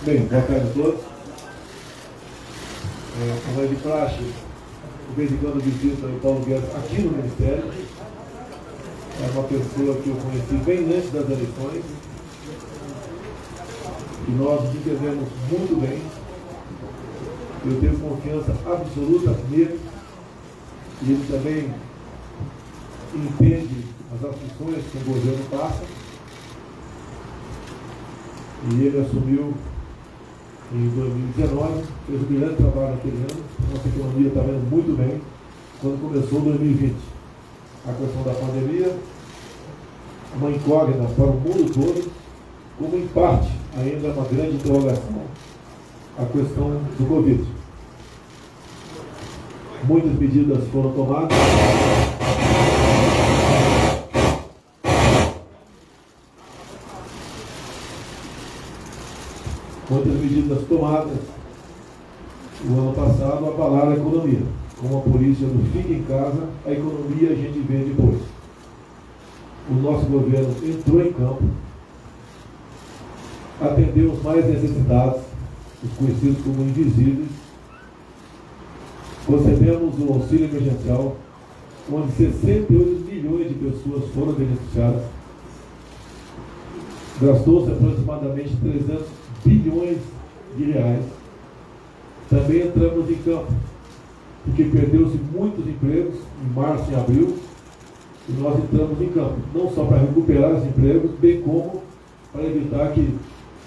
Bem, boa tarde a todos. Como é de praxe, de vez em quando visito o Paulo Guedes aqui no Ministério. É uma pessoa que eu conheci bem antes das eleições, e nós nos entendemos muito bem. Eu tenho confiança absoluta nele, e ele também entende as aflições que o governo passa, e ele assumiu em 2019, fez um grande trabalho naquele ano. Nossa economia está vendo muito bem quando começou 2020. A questão da pandemia, uma incógnita para o mundo todo, como em parte ainda é uma grande interrogação a questão do Covid. Muitas medidas foram tomadas. Muitas medidas tomadas o ano passado abalaram a economia. Como a polícia do fica em casa, a economia a gente vê depois. O nosso governo entrou em campo, atendeu os mais necessitados, os conhecidos como invisíveis, concedemos o auxílio emergencial, onde 68 milhões de pessoas foram beneficiadas. Gastou-se aproximadamente 300 bilhões de reais. Também entramos em campo, porque perdeu-se muitos empregos em março e abril, e nós entramos em campo, não só para recuperar os empregos, bem como para evitar que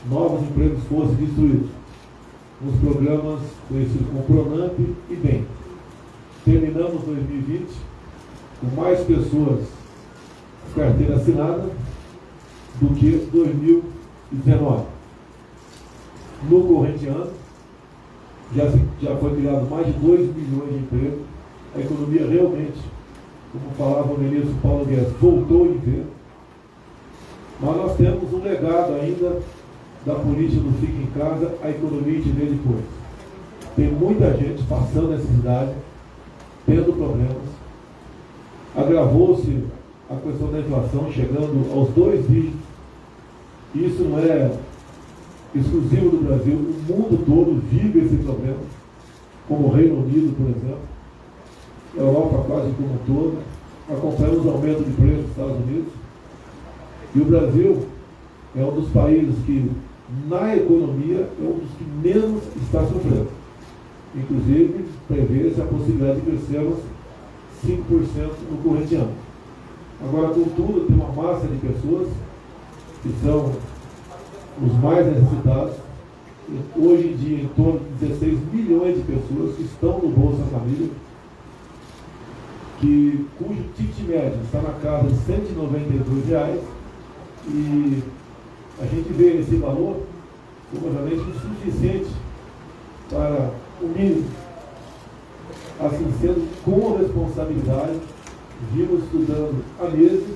novos empregos fossem destruídos. Nos programas conhecidos como Pronamp e BEM. Terminamos 2020 com mais pessoas com carteira assinada do que 2019. No corrente ano, já foi criado mais de 2 milhões de empregos. A economia realmente, como falava o ministro Paulo Guedes, voltou em ver. Mas nós temos um legado ainda da política do fica em casa, a economia te vê depois. Tem muita gente passando necessidade, tendo problemas. Agravou-se a questão da inflação, chegando aos 2 dígitos. Isso não é exclusivo do Brasil, o mundo todo vive esse problema, como o Reino Unido, por exemplo, a Europa quase como um todo. Acompanhamos o aumento de preços nos Estados Unidos, e o Brasil é um dos países que, na economia, é um dos que menos está sofrendo. Inclusive, prevê-se a possibilidade de crescermos 5% no corrente ano. Agora, contudo, tem uma massa de pessoas que são os mais necessitados. Hoje em dia, em torno de 16 milhões de pessoas que estão no Bolsa Família, cujo ticket médio está na casa de R$ 192, e a gente vê esse valor como realmente insuficiente para o mínimo. Assim sendo, com responsabilidade, vimos estudando há meses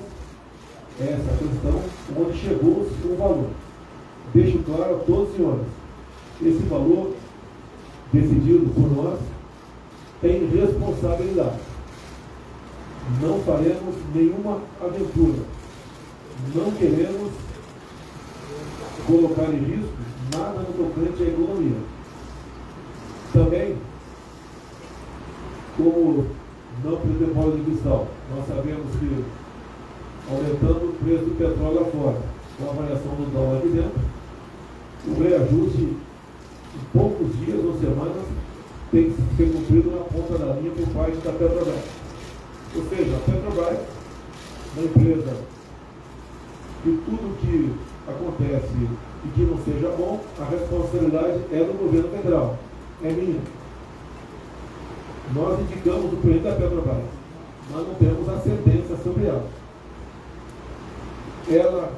essa questão, onde chegou-se um valor. Deixo claro a todos os senhores, esse valor decidido por nós tem responsabilidade. Não faremos nenhuma aventura. Não queremos colocar em risco nada no tocante à economia. Também, como não precisamos bola de cristal, nós sabemos que, aumentando o preço do petróleo lá fora, com a variação do dólar aqui dentro, o reajuste em poucos dias ou semanas tem que ser cumprido na ponta da linha por parte da Petrobras. Ou seja, a Petrobras, uma empresa que tudo que acontece e que não seja bom, a responsabilidade é do governo federal, é minha. Nós indicamos o presidente da Petrobras, mas não temos a sentença sobre ela. Ela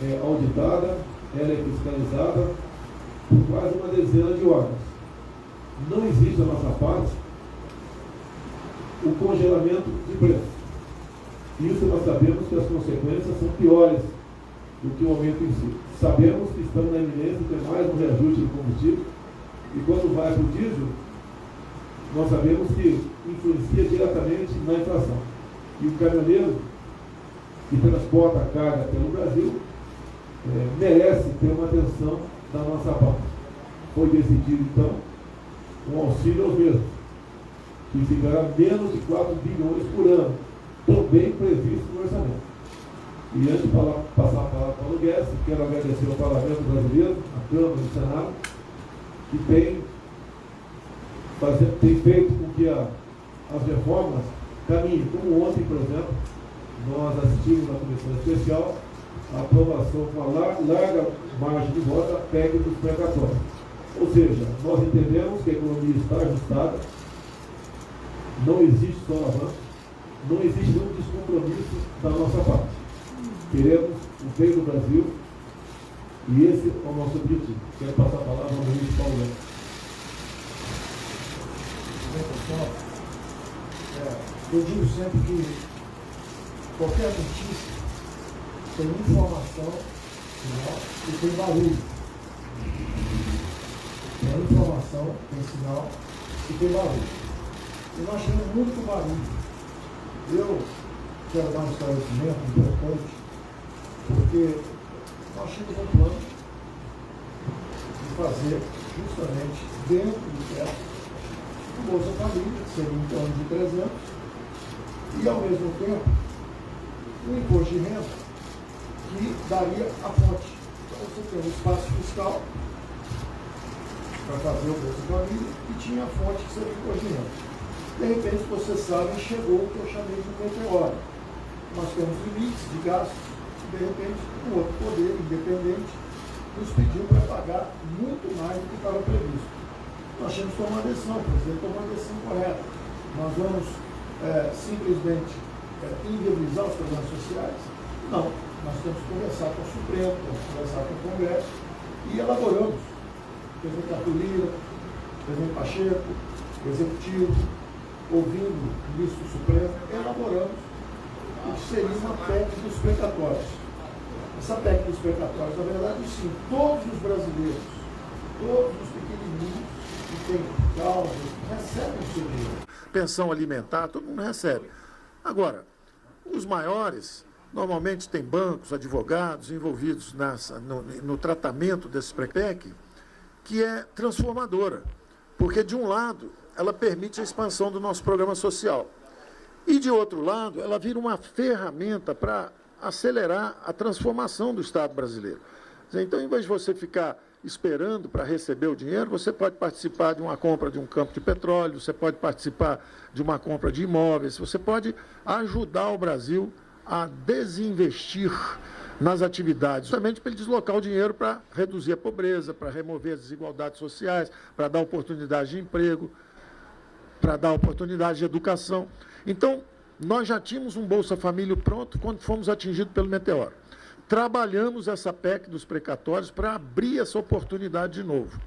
é auditada, ela é fiscalizada por quase uma dezena de órgãos. Não existe da nossa parte o congelamento de preços. Isso nós sabemos que as consequências são piores do que o aumento em si. Sabemos que estamos na iminência de ter mais um reajuste do combustível, e quando vai para o diesel, nós sabemos que influencia diretamente na inflação. E o caminhoneiro que transporta a carga pelo Brasil merece ter uma atenção da nossa parte. Foi decidido, então, um auxílio aos mesmos, que ficará menos de 4 bilhões por ano, também previsto no orçamento. E antes de passar a palavra para o Guedes, quero agradecer ao Parlamento Brasileiro, à Câmara e ao Senado, que tem feito com que as reformas caminhem. Como ontem, por exemplo, nós assistimos na Comissão Especial a aprovação com a larga margem de voto da PEC dos precatórios. Ou seja, nós entendemos que a economia está ajustada, não existe só avanço, não existe nenhum descompromisso da nossa parte. Queremos o bem do Brasil e esse é o nosso objetivo. Quero passar a palavra ao ministro Paulo Guedes. Bem, pessoal, eu digo sempre que qualquer notícia tem informação, sinal e tem barulho. Tem informação, tem sinal e tem barulho. E nós temos muito barulho. Eu quero dar um esclarecimento importante, porque nós tínhamos um plano de fazer justamente dentro do teto o Bolsa Família, que seria em torno de 300, e ao mesmo tempo um imposto de renda que daria a fonte. Então você tem um espaço fiscal para fazer o Bolsa Família e tinha a fonte que seria o imposto de renda. De repente, vocês sabem, chegou o que eu chamei de meteoro. Nós temos limites de gastos, e de repente um outro poder independente nos pediu para pagar muito mais do que estava previsto. Nós temos que tomar uma decisão, o presidente tomou uma decisão correta. Nós vamos simplesmente inviabilizar os programas sociais? Não. Nós temos que conversar com o Supremo, temos que conversar com o Congresso e elaboramos. O presidente Arthur Lira, o presidente Pacheco, o Executivo, ouvindo o ministro do Supremo, elaboramos o que seria uma PEC dos precatórios. Essa PEC dos precatórios, na verdade, sim, todos os brasileiros, todos os pequenininhos, que tem causas, recebem o seu dinheiro. Pensão alimentar, todo mundo recebe. Agora, os maiores, normalmente tem bancos, advogados envolvidos no tratamento desse PEC, que é transformadora. Porque, de um lado, ela permite a expansão do nosso programa social. E, de outro lado, ela vira uma ferramenta para acelerar a transformação do Estado brasileiro. Então, em vez de você ficar esperando para receber o dinheiro, você pode participar de uma compra de um campo de petróleo, você pode participar de uma compra de imóveis, você pode ajudar o Brasil a desinvestir nas atividades, justamente para ele deslocar o dinheiro para reduzir a pobreza, para remover as desigualdades sociais, para dar oportunidade de emprego, para dar oportunidade de educação. Então, nós já tínhamos um Bolsa Família pronto quando fomos atingidos pelo meteoro. Trabalhamos essa PEC dos precatórios para abrir essa oportunidade de novo.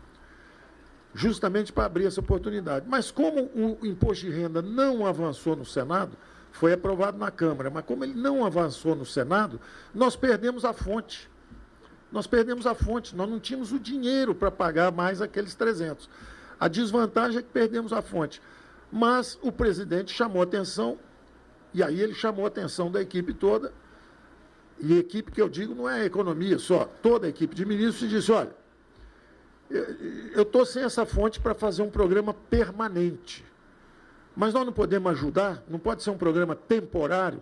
Justamente para abrir essa oportunidade. Mas como o imposto de renda não avançou no Senado, foi aprovado na Câmara, mas como ele não avançou no Senado, nós perdemos a fonte. Nós perdemos a fonte, nós não tínhamos o dinheiro para pagar mais aqueles 300. A desvantagem é que perdemos a fonte. Mas o presidente chamou atenção, e aí ele chamou a atenção da equipe toda, e equipe que eu digo não é a economia só, toda a equipe de ministros, e disse, olha, eu estou sem essa fonte para fazer um programa permanente, mas nós não podemos ajudar, não pode ser um programa temporário,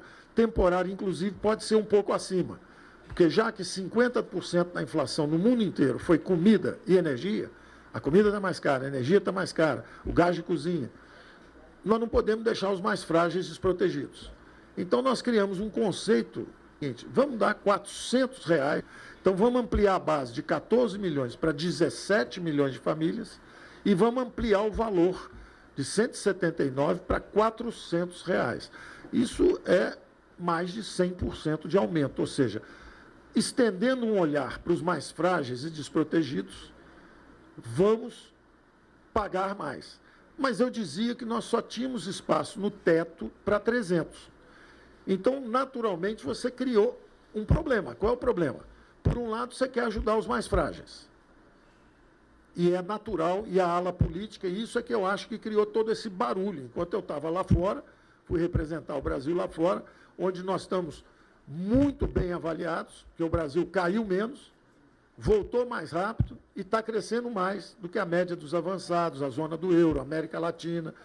inclusive, pode ser um pouco acima, porque já que 50% da inflação no mundo inteiro foi comida e energia, a comida está mais cara, a energia está mais cara, o gás de cozinha, nós não podemos deixar os mais frágeis desprotegidos. Então, nós criamos um conceito. Vamos dar R$400, então vamos ampliar a base de 14 milhões para 17 milhões de famílias e vamos ampliar o valor de 179 para R$400. Isso é mais de 100% de aumento, ou seja, estendendo um olhar para os mais frágeis e desprotegidos, vamos pagar mais. Mas eu dizia que nós só tínhamos espaço no teto para 300. Então, naturalmente, você criou um problema. Qual é o problema? Por um lado, você quer ajudar os mais frágeis. E é natural, e a ala política, e isso é que eu acho que criou todo esse barulho. Enquanto eu estava lá fora, fui representar o Brasil lá fora, onde nós estamos muito bem avaliados, que o Brasil caiu menos, voltou mais rápido e está crescendo mais do que a média dos avançados, a zona do euro, a América Latina.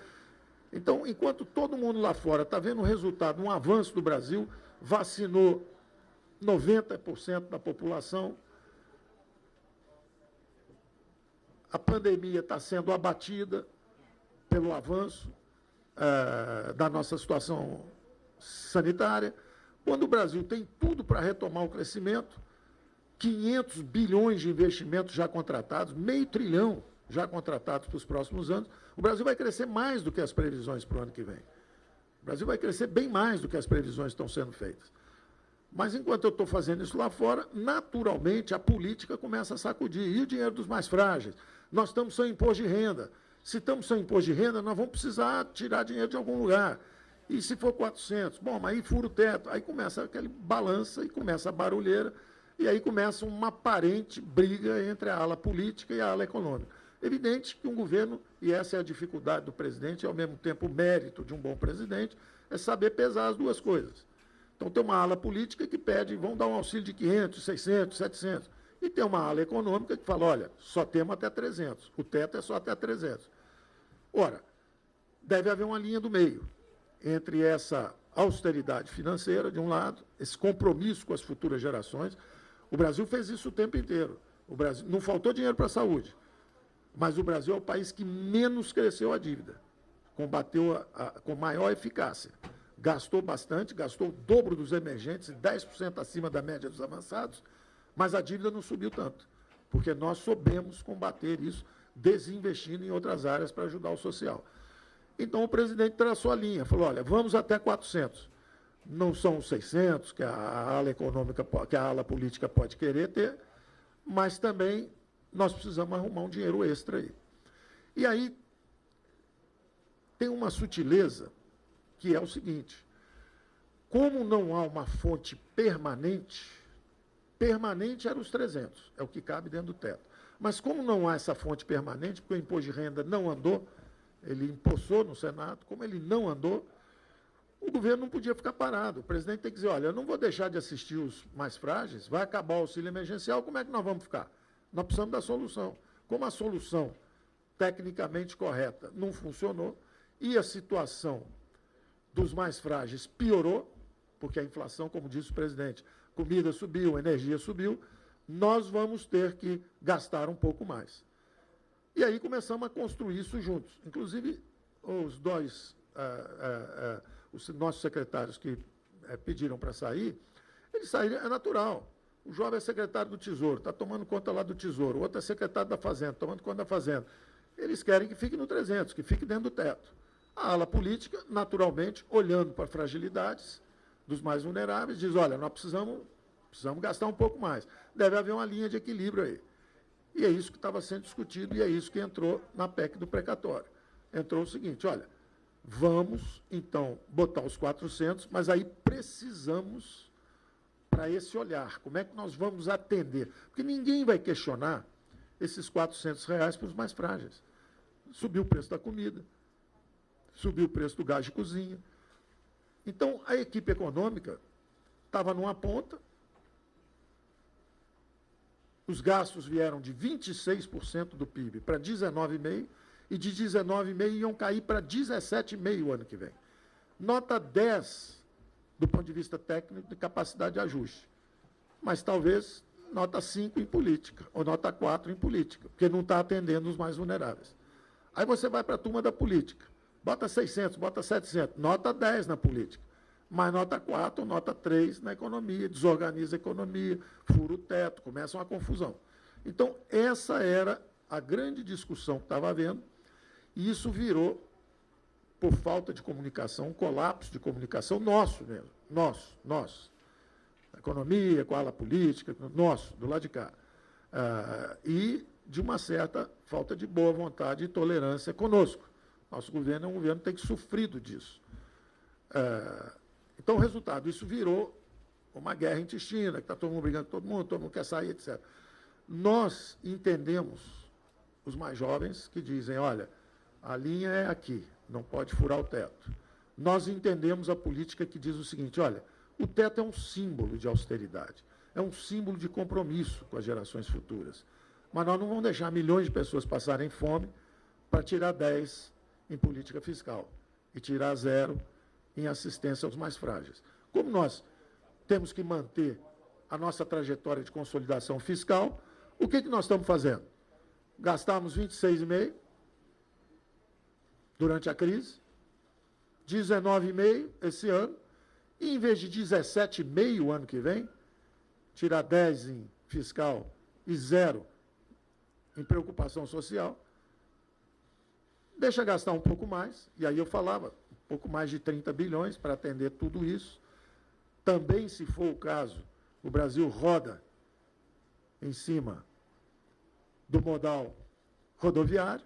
Então, enquanto todo mundo lá fora está vendo o resultado, um avanço do Brasil, vacinou 90% da população, a pandemia está sendo abatida pelo avanço da nossa situação sanitária. Quando o Brasil tem tudo para retomar o crescimento, 500 bilhões de investimentos já contratados, meio trilhão já contratados para os próximos anos, o Brasil vai crescer mais do que as previsões para o ano que vem. O Brasil vai crescer bem mais do que as previsões estão sendo feitas. Mas enquanto eu estou fazendo isso lá fora, naturalmente a política começa a sacudir. E o dinheiro dos mais frágeis? Nós estamos sem imposto de renda. Se estamos sem imposto de renda, nós vamos precisar tirar dinheiro de algum lugar. E se for 400? Bom, mas aí fura o teto. Aí começa aquele balança e começa a barulheira. E aí começa uma aparente briga entre a ala política e a ala econômica. Evidente que um governo, e essa é a dificuldade do presidente, e ao mesmo tempo o mérito de um bom presidente, é saber pesar as duas coisas. Então tem uma ala política que pede, vão dar um auxílio de 500, 600, 700. E tem uma ala econômica que fala, olha, só temos até 300, o teto é só até 300. Ora, deve haver uma linha do meio entre essa austeridade financeira, de um lado, esse compromisso com as futuras gerações. O Brasil fez isso o tempo inteiro. O Brasil, não faltou dinheiro para a saúde, mas o Brasil é o país que menos cresceu a dívida, combateu com maior eficácia. Gastou bastante, gastou o dobro dos emergentes, 10% acima da média dos avançados, mas a dívida não subiu tanto, porque nós soubemos combater isso, desinvestindo em outras áreas para ajudar o social. Então o presidente traçou a linha, falou, olha, vamos até 400. Não são os 600 que a ala econômica, que a ala política pode querer ter, mas também nós precisamos arrumar um dinheiro extra aí. E aí tem uma sutileza que é o seguinte, como não há uma fonte permanente era os 300, é o que cabe dentro do teto. Mas como não há essa fonte permanente, porque o imposto de renda não andou, ele empossou no Senado, como ele não andou, o governo não podia ficar parado. O presidente tem que dizer, olha, eu não vou deixar de assistir os mais frágeis, vai acabar o auxílio emergencial, como é que nós vamos ficar? Nós precisamos da solução. Como a solução tecnicamente correta não funcionou e a situação dos mais frágeis piorou, porque a inflação, como disse o presidente, comida subiu, energia subiu, nós vamos ter que gastar um pouco mais. E aí começamos a construir isso juntos. Inclusive, os dois, os nossos secretários que pediram para sair, eles saíram, é natural. O jovem é secretário do Tesouro, está tomando conta lá do Tesouro, o outro é secretário da Fazenda, tomando conta da Fazenda. Eles querem que fique no 300, que fique dentro do teto. A ala política, naturalmente, olhando para fragilidades dos mais vulneráveis, diz, olha, nós precisamos gastar um pouco mais. Deve haver uma linha de equilíbrio aí. E é isso que estava sendo discutido e é isso que entrou na PEC do precatório. Entrou o seguinte, olha, vamos, então, botar os 400, mas aí precisamos, para esse olhar, como é que nós vamos atender? Porque ninguém vai questionar esses R$400 para os mais frágeis. Subiu o preço da comida, subiu o preço do gás de cozinha. Então, a equipe econômica estava numa ponta, os gastos vieram de 26% do PIB para 19,5%, e de 19,5% iam cair para 17,5% o ano que vem. Nota 10 do ponto de vista técnico de capacidade de ajuste, mas talvez nota 5 em política, ou nota 4 em política, porque não está atendendo os mais vulneráveis. Aí você vai para a turma da política, bota 600, bota 700, nota 10 na política, mas nota 4, nota 3 na economia, desorganiza a economia, fura o teto, começa uma confusão. Então, essa era a grande discussão que estava havendo, e isso virou, por falta de comunicação, um colapso de comunicação nosso mesmo, nosso. A economia, com a ala política, nosso, do lado de cá. E de uma certa falta de boa vontade e tolerância conosco. Nosso governo é um governo que tem sofrido disso. Então, o resultado, isso virou uma guerra intestina, que está todo mundo brigando com todo mundo quer sair, etc. Nós entendemos os mais jovens que dizem, olha, a linha é aqui, não pode furar o teto. Nós entendemos a política que diz o seguinte, olha, o teto é um símbolo de austeridade, é um símbolo de compromisso com as gerações futuras. Mas nós não vamos deixar milhões de pessoas passarem fome para tirar 10 em política fiscal e tirar 0 em assistência aos mais frágeis. Como nós temos que manter a nossa trajetória de consolidação fiscal, o que nós estamos fazendo? Gastamos 26,5 durante a crise, 19,5 esse ano, e em vez de 17,5 o ano que vem, tirar 10 em fiscal e 0 em preocupação social, deixa gastar um pouco mais, e aí eu falava, um pouco mais de 30 bilhões para atender tudo isso. Também, se for o caso, o Brasil roda em cima do modal rodoviário.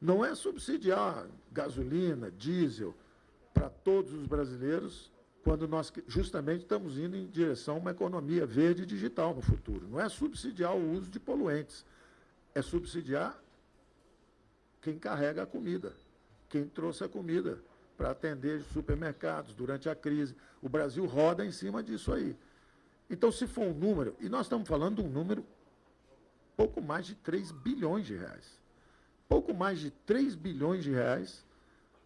Não é subsidiar gasolina, diesel para todos os brasileiros, quando nós justamente estamos indo em direção a uma economia verde e digital no futuro. Não é subsidiar o uso de poluentes, é subsidiar quem carrega a comida, quem trouxe a comida para atender supermercados durante a crise. O Brasil roda em cima disso aí. Então, se for um número, e nós estamos falando de um número pouco mais de 3 bilhões de reais. Pouco mais de 3 bilhões de reais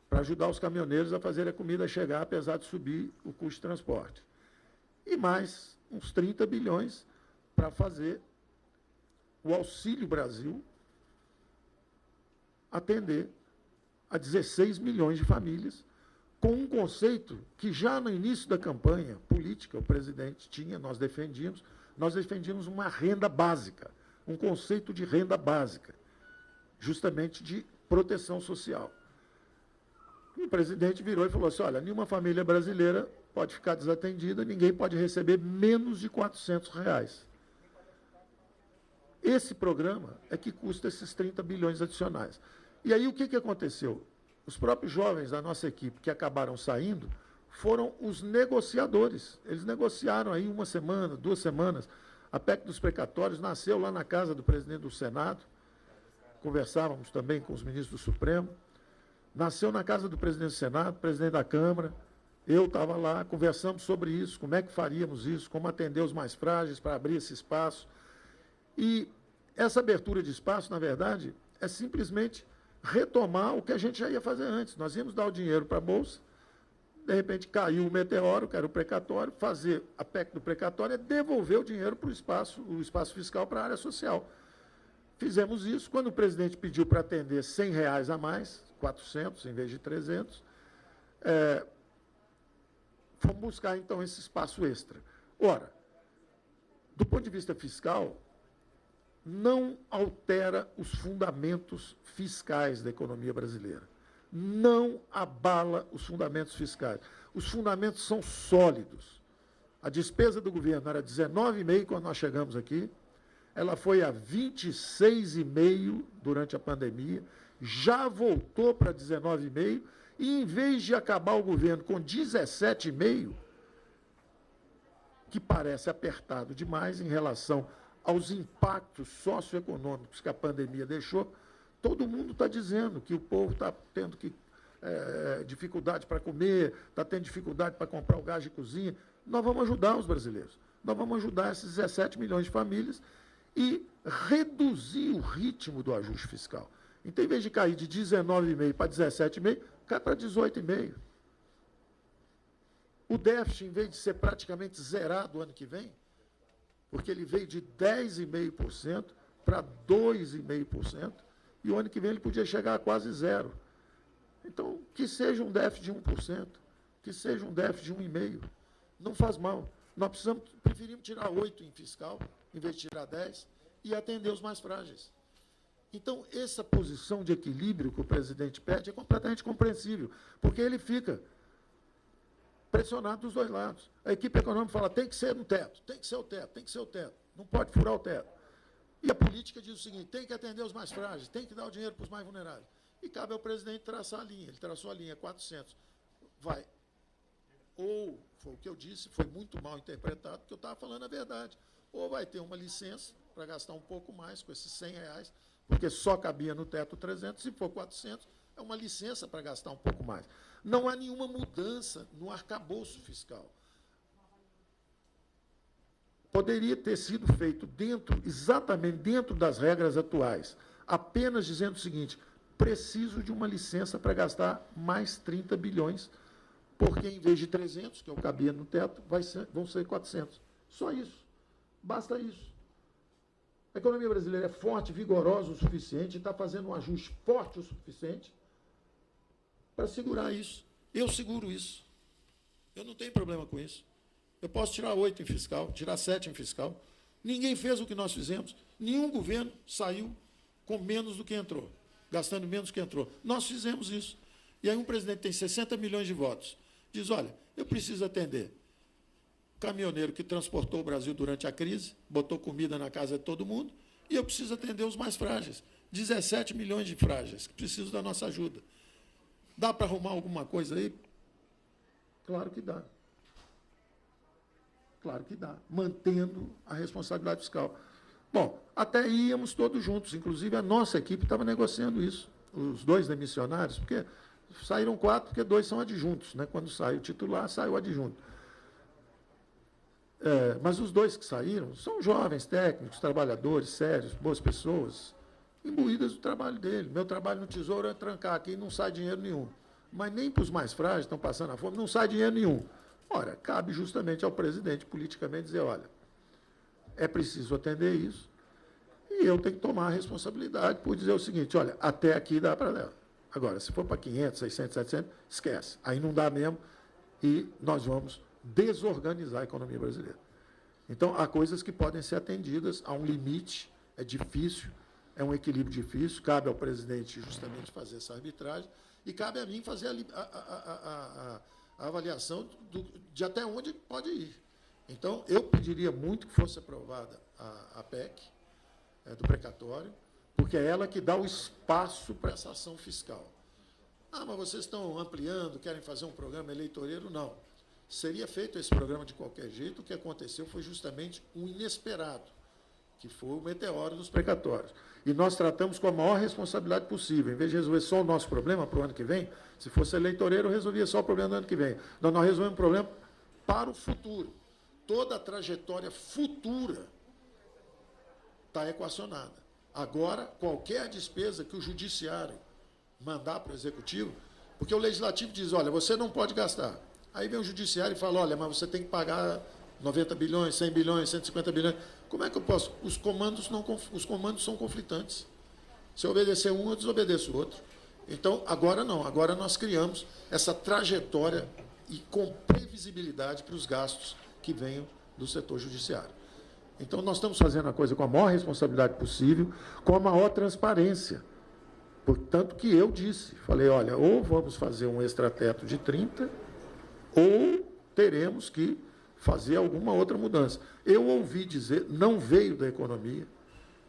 para ajudar os caminhoneiros a fazer a comida chegar, apesar de subir o custo de transporte. E mais uns 30 bilhões para fazer o Auxílio Brasil atender a 16 milhões de famílias, com um conceito que já no início da campanha política o presidente tinha, nós defendíamos uma renda básica, um conceito de renda básica, justamente de proteção social. E o presidente virou e falou assim, olha, nenhuma família brasileira pode ficar desatendida, ninguém pode receber menos de R$400. Esse programa é que custa esses 30 bilhões adicionais. E aí o que aconteceu? Os próprios jovens da nossa equipe que acabaram saindo foram os negociadores. Eles negociaram aí 1 semana, 2 semanas. A PEC dos precatórios nasceu lá na casa do presidente do Senado. Conversávamos também com os ministros do Supremo. Nasceu na casa do presidente do Senado, presidente da Câmara. Eu estava lá, conversamos sobre isso, como é que faríamos isso, como atender os mais frágeis para abrir esse espaço. E essa abertura de espaço, na verdade, é simplesmente retomar o que a gente já ia fazer antes. Nós íamos dar o dinheiro para a Bolsa, de repente caiu o meteoro, que era o precatório, fazer a PEC do precatório é devolver o dinheiro para o espaço fiscal para a área social. Fizemos isso. Quando o presidente pediu para atender R$100 a mais, 400 em vez de 300, fomos buscar, então, esse espaço extra. Ora, do ponto de vista fiscal, não altera os fundamentos fiscais da economia brasileira. Não abala os fundamentos fiscais. Os fundamentos são sólidos. A despesa do governo era 19,5 quando nós chegamos aqui, ela foi a 26,5 durante a pandemia, já voltou para 19,5 e, em vez de acabar o governo com 17,5, que parece apertado demais em relação aos impactos socioeconômicos que a pandemia deixou, todo mundo está dizendo que o povo está tendo dificuldade para comer, está tendo dificuldade para comprar o gás de cozinha. Nós vamos ajudar os brasileiros. Nós vamos ajudar esses 17 milhões de famílias e reduzir o ritmo do ajuste fiscal. Então, em vez de cair de 19,5 para 17,5, cai para 18,5. O déficit, em vez de ser praticamente zerado o ano que vem, porque ele veio de 10,5% para 2,5%, e o ano que vem ele podia chegar a quase 0%. Então, que seja um déficit de 1%, que seja um déficit de 1,5%, não faz mal. Nós preferimos tirar 8% em fiscal, em vez de tirar 10%, e atender os mais frágeis. Então, essa posição de equilíbrio que o presidente pede é completamente compreensível, porque ele fica pressionado dos dois lados. A equipe econômica fala, tem que ser no teto, tem que ser o teto, tem que ser o teto, não pode furar o teto. E a política diz o seguinte, tem que atender os mais frágeis, tem que dar o dinheiro para os mais vulneráveis. E cabe ao presidente traçar a linha, ele traçou a linha 400. Vai. Ou, foi o que eu disse, foi muito mal interpretado, porque eu estava falando a verdade. Ou vai ter uma licença para gastar um pouco mais com esses R$100, porque só cabia no teto 300, se for 400, é uma licença para gastar um pouco mais. Não há nenhuma mudança no arcabouço fiscal. poderia ter sido feito exatamente dentro das regras atuais, apenas dizendo o seguinte: preciso de uma licença para gastar mais 30 bilhões, porque em vez de 300, que eu cabia no teto, vão ser 400. Só isso. Basta isso. A economia brasileira é forte, vigorosa o suficiente, está fazendo um ajuste forte o suficiente para segurar isso. Eu seguro isso. Eu não tenho problema com isso. Eu posso tirar 8 em fiscal, tirar 7 em fiscal. Ninguém fez o que nós fizemos. Nenhum governo saiu com menos do que entrou, gastando menos do que entrou. Nós fizemos isso. E aí um presidente tem 60 milhões de votos. Diz, olha, eu preciso atender caminhoneiro que transportou o Brasil durante a crise, botou comida na casa de todo mundo, e eu preciso atender os mais frágeis. 17 milhões de frágeis que precisam da nossa ajuda. Dá para arrumar alguma coisa aí? Claro que dá. Claro que dá, mantendo a responsabilidade fiscal. Bom, até aí íamos todos juntos, inclusive a nossa equipe estava negociando isso, os 2 demissionários, porque saíram 4, porque 2 são adjuntos, né? Quando sai o titular, sai o adjunto. Mas os 2 que saíram são jovens, técnicos, trabalhadores, sérios, boas pessoas, imbuídas do trabalho dele. Meu trabalho no Tesouro é trancar aqui e não sai dinheiro nenhum. Mas nem para os mais frágeis, estão passando a fome, não sai dinheiro nenhum. Ora, cabe justamente ao presidente, politicamente, dizer, olha, é preciso atender isso, e eu tenho que tomar a responsabilidade por dizer o seguinte, olha, até aqui dá para levar. Agora, se for para 500, 600, 700, esquece. Aí não dá mesmo, e nós vamos desorganizar a economia brasileira. Então, há coisas que podem ser atendidas, há um limite, é difícil, é um equilíbrio difícil, cabe ao presidente justamente fazer essa arbitragem, e cabe a mim fazer a avaliação de até onde pode ir. Então, eu pediria muito que fosse aprovada a PEC do precatório, porque é ela que dá o espaço para essa ação fiscal. Ah, mas vocês estão ampliando, querem fazer um programa eleitoreiro? Não. Seria feito esse programa de qualquer jeito, o que aconteceu foi justamente um inesperado, que foi o meteoro dos precatórios. E nós tratamos com a maior responsabilidade possível. Em vez de resolver só o nosso problema para o ano que vem, se fosse eleitoreiro, eu resolvia só o problema do ano que vem. Nós resolvemos um problema para o futuro. Toda a trajetória futura está equacionada. Agora, qualquer despesa que o judiciário mandar para o executivo, porque o legislativo diz, olha, você não pode gastar. Aí vem o judiciário e fala, olha, mas você tem que pagar 90 bilhões, 100 bilhões, 150 bilhões. Como é que eu posso? Os comandos são conflitantes. Se eu obedecer um, eu desobedeço o outro. Então, agora não. Agora nós criamos essa trajetória e com previsibilidade para os gastos que venham do setor judiciário. Então, nós estamos fazendo a coisa com a maior responsabilidade possível, com a maior transparência. Portanto, que eu disse, falei, olha, ou vamos fazer um extrateto de 30, ou teremos que fazer alguma outra mudança. Eu ouvi dizer, não veio da economia,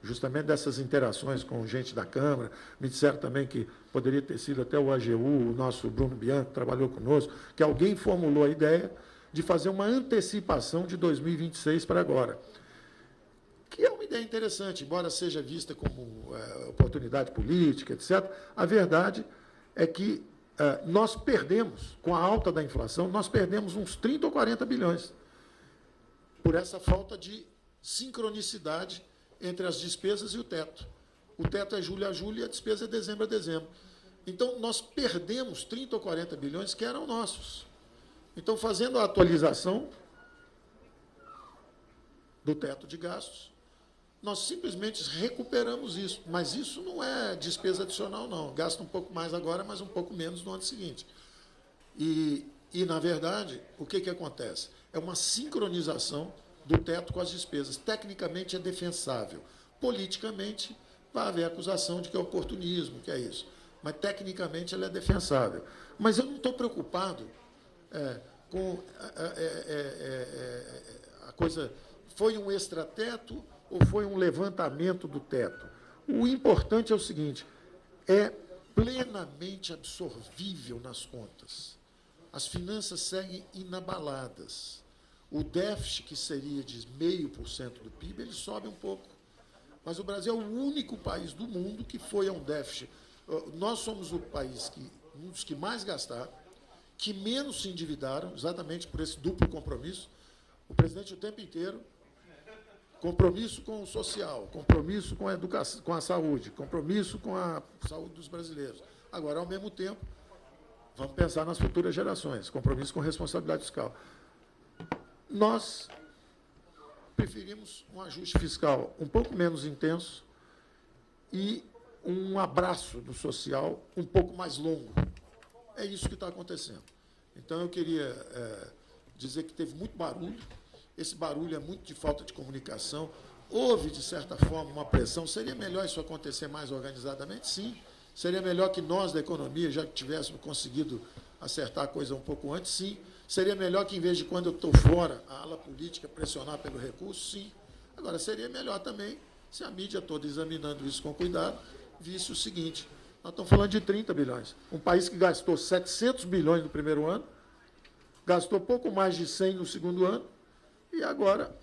justamente dessas interações com gente da Câmara, me disseram também que poderia ter sido até o AGU, o nosso Bruno Bianco, que trabalhou conosco, que alguém formulou a ideia de fazer uma antecipação de 2026 para agora. Que é uma ideia interessante, embora seja vista como oportunidade política, etc. A verdade é que nós perdemos, com a alta da inflação, nós perdemos uns 30 ou 40 bilhões por essa falta de sincronicidade entre as despesas e o teto. O teto é julho a julho e a despesa é dezembro a dezembro. Então, nós perdemos 30 ou 40 bilhões que eram nossos. Então, fazendo a atualização do teto de gastos, nós simplesmente recuperamos isso. Mas isso não é despesa adicional, não. Gasta um pouco mais agora, mas um pouco menos no ano seguinte. E na verdade, o que acontece? É uma sincronização do teto com as despesas. Tecnicamente é defensável. Politicamente, vai haver acusação de que é oportunismo, que é isso. Mas, tecnicamente, ela é defensável. Mas eu não estou preocupado com a coisa... Foi um extrateto ou foi um levantamento do teto? O importante é o seguinte, é plenamente absorvível nas contas. As finanças seguem inabaladas. O déficit, que seria de 0,5% do PIB, ele sobe um pouco. Mas o Brasil é o único país do mundo que foi a um déficit. Nós somos o país um dos que mais gastaram, que menos se endividaram, exatamente por esse duplo compromisso. O presidente o tempo inteiro compromisso com o social, compromisso com a educação, com a saúde, compromisso com a saúde dos brasileiros. Agora, ao mesmo tempo, vamos pensar nas futuras gerações, compromisso com responsabilidade fiscal. Nós preferimos um ajuste fiscal um pouco menos intenso e um abraço do social um pouco mais longo. É isso que está acontecendo. Então, eu queria dizer que teve muito barulho. Esse barulho é muito de falta de comunicação. Houve, de certa forma, uma pressão. Seria melhor isso acontecer mais organizadamente? Sim. Seria melhor que nós, da economia, já que tivéssemos conseguido acertar a coisa um pouco antes? Sim. Seria melhor que, em vez de quando eu estou fora, a ala política pressionar pelo recurso? Sim. Agora, seria melhor também se a mídia toda, examinando isso com cuidado, visse o seguinte: nós estamos falando de 30 bilhões. Um país que gastou 700 bilhões no primeiro ano, gastou pouco mais de 100 no segundo ano, e agora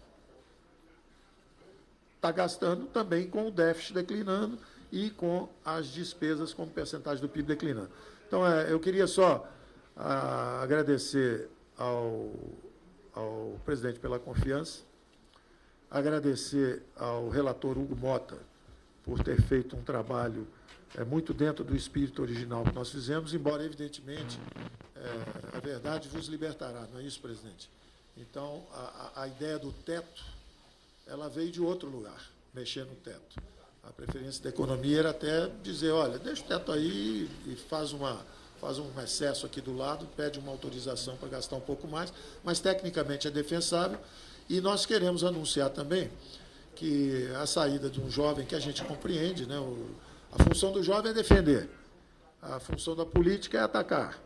está gastando também com o déficit declinando e com as despesas como percentagem do PIB declinando. Então, eu queria só agradecer ao presidente pela confiança, agradecer ao relator Hugo Mota por ter feito um trabalho muito dentro do espírito original que nós fizemos, embora, evidentemente, a verdade vos libertará, não é isso, presidente? Então, a ideia do teto, ela veio de outro lugar, mexer no teto. A preferência da economia era até dizer, olha, deixa o teto aí e faz um excesso aqui do lado, pede uma autorização para gastar um pouco mais, mas tecnicamente é defensável. E nós queremos anunciar também que a saída de um jovem que a gente compreende, né, a função do jovem é defender, a função da política é atacar,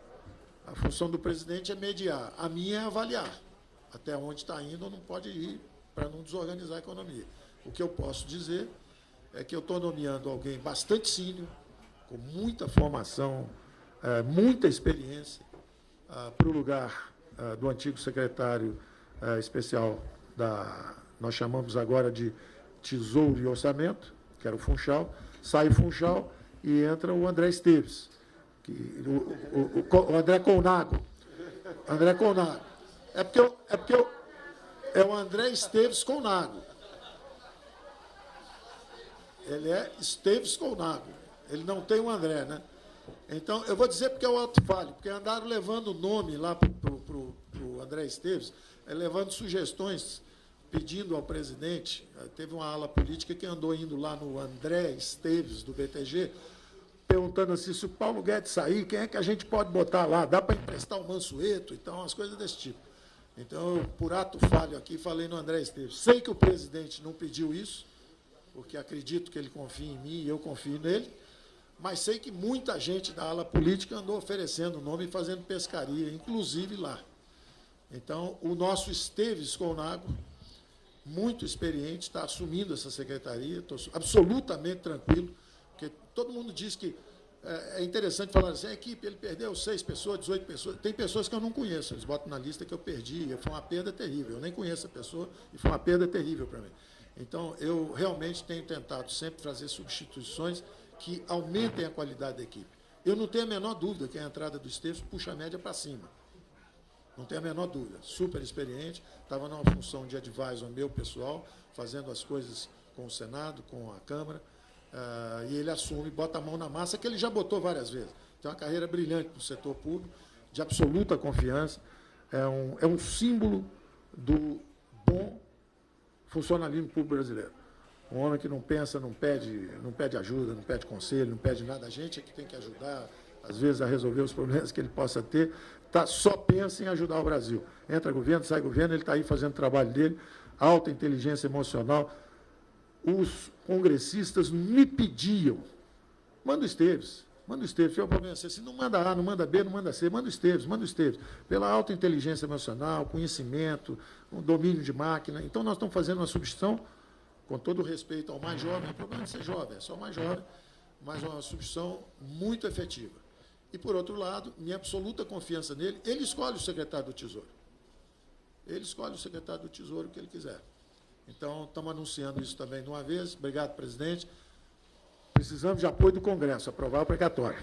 a função do presidente é mediar, a minha é avaliar até onde está indo ou não pode ir para não desorganizar a economia. O que eu posso dizer é que eu estou nomeando alguém bastante sênior, com muita formação, muita experiência, para o lugar do antigo secretário especial nós chamamos agora de Tesouro e Orçamento, que era o Funchal. Sai o Funchal e entra o André Esteves, o André Colnago. André Colnago. É o André Esteves Colnago. Ele é Esteves Colnago. Ele não tem o André, né? Então, eu vou dizer porque é o alto falho, porque andaram levando o nome lá para o André Esteves, levando sugestões, pedindo ao presidente. Teve uma ala política que andou indo lá no André Esteves, do BTG, perguntando assim, se o Paulo Guedes sair, quem é que a gente pode botar lá? Dá para emprestar o Mansueto? Então, umas coisas desse tipo. Então, eu, por ato falho aqui, falei no André Esteves. Sei que o presidente não pediu isso, porque acredito que ele confia em mim e eu confio nele, mas sei que muita gente da ala política andou oferecendo o nome e fazendo pescaria, inclusive lá. Então, o nosso Esteves Colnago, muito experiente, está assumindo essa secretaria, estou absolutamente tranquilo, porque todo mundo diz que é interessante falar assim, a equipe, ele perdeu 6 pessoas, 18 pessoas, tem pessoas que eu não conheço, eles botam na lista que eu perdi, foi uma perda terrível, eu nem conheço a pessoa e foi uma perda terrível para mim. Então, eu realmente tenho tentado sempre fazer substituições que aumentem a qualidade da equipe. Eu não tenho a menor dúvida que a entrada do Esteves puxa a média para cima. Não tenho a menor dúvida. Super experiente, estava numa função de advisor meu pessoal, fazendo as coisas com o Senado, com a Câmara, e ele assume, bota a mão na massa, que ele já botou várias vezes. Tem uma carreira brilhante no setor público, de absoluta confiança, é um símbolo do bom funcionalismo público brasileiro. Um homem que não pensa, não pede ajuda, não pede conselho, não pede nada. A gente é que tem que ajudar, às vezes, a resolver os problemas que ele possa ter. Só pensa em ajudar o Brasil. Entra governo, sai governo, ele está aí fazendo o trabalho dele, alta inteligência emocional. Os congressistas me pediam, manda o Esteves. Tiver um problema assim, não manda A, não manda B, não manda C, manda o Esteves. Pela alta inteligência emocional, conhecimento, um domínio de máquina. Então, nós estamos fazendo uma substituição, com todo o respeito ao mais jovem, o problema de ser jovem, é só mais jovem, mas uma substituição muito efetiva. E, por outro lado, minha absoluta confiança nele, ele escolhe o secretário do Tesouro. Ele escolhe o secretário do Tesouro que ele quiser. Então, estamos anunciando isso também de uma vez. Obrigado, presidente. Precisamos de apoio do Congresso, aprovar o precatório.